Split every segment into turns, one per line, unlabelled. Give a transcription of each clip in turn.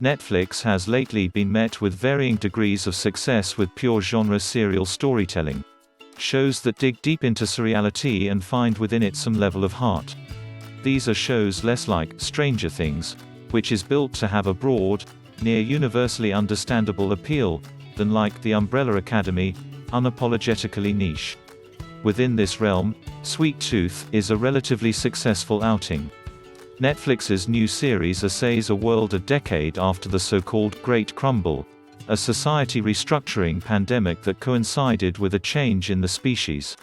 Netflix has lately been met with varying degrees of success with pure genre serial storytelling. Shows that dig deep into surreality and find within it some level of heart. These are shows less like Stranger Things, which is built to have a broad, near universally understandable appeal, than like The Umbrella Academy, unapologetically niche. Within this realm, Sweet Tooth is a relatively successful outing. Netflix's new series assays a world a decade after the so-called Great Crumble, a society restructuring pandemic that coincided with a change in the species.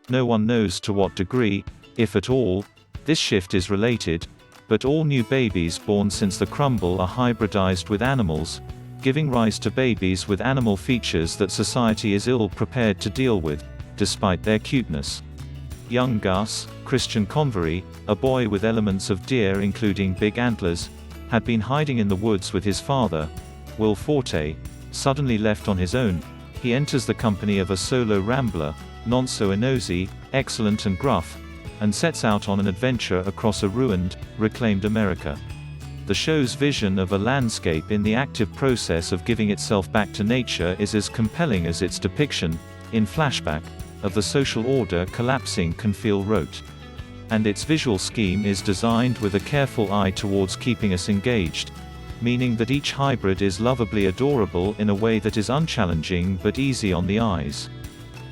No one knows to what degree, if at all, this shift is related, but all new babies born since the Crumble are hybridized with animals, giving rise to babies with animal features that society is ill-prepared to deal with, despite their cuteness. Young Gus, Christian Convery, a boy with elements of deer including big antlers, had been hiding in the woods with his father, Will Forte. Suddenly left on his own, he enters the company of a solo rambler, Nonso Anozie, excellent and gruff, and sets out on an adventure across a ruined, reclaimed America. The show's vision of a landscape in the active process of giving itself back to nature is as compelling as its depiction, in flashback, of the social order collapsing can feel rote. And its visual scheme is designed with a careful eye towards keeping us engaged, meaning that each hybrid is lovably adorable in a way that is unchallenging but easy on the eyes.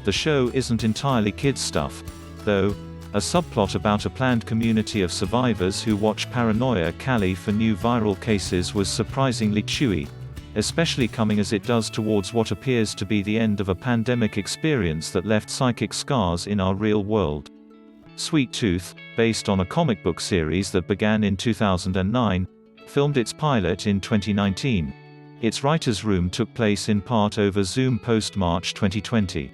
The show isn't entirely kids stuff, though. A subplot about a planned community of survivors who watch paranoiacally for new viral cases was surprisingly chewy, especially coming as it does towards what appears to be the end of a pandemic experience that left psychic scars in our real world. Sweet Tooth, based on a comic book series that began in 2009, filmed its pilot in 2019. Its writer's room took place in part over Zoom post-March 2020.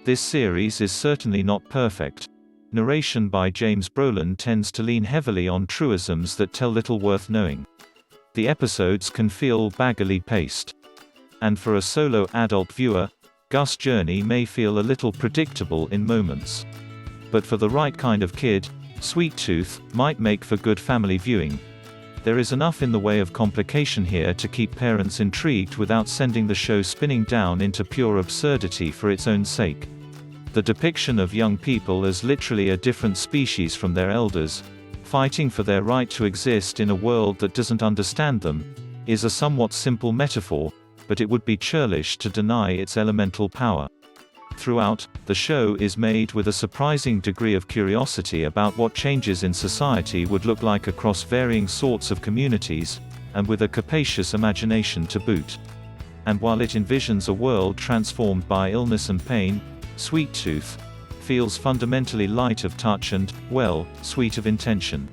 This series is certainly not perfect. Narration by James Brolin tends to lean heavily on truisms that tell little worth knowing. The episodes can feel baggily paced. And for a solo adult viewer, Gus' journey may feel a little predictable in moments. But for the right kind of kid, Sweet Tooth might make for good family viewing. There is enough in the way of complication here to keep parents intrigued without sending the show spinning down into pure absurdity for its own sake. The depiction of young people as literally a different species from their elders, fighting for their right to exist in a world that doesn't understand them, is a somewhat simple metaphor, but it would be churlish to deny its elemental power. Throughout, the show is made with a surprising degree of curiosity about what changes in society would look like across varying sorts of communities, and with a capacious imagination to boot. And while it envisions a world transformed by illness and pain, Sweet Tooth feels fundamentally light of touch and, well, sweet of intention.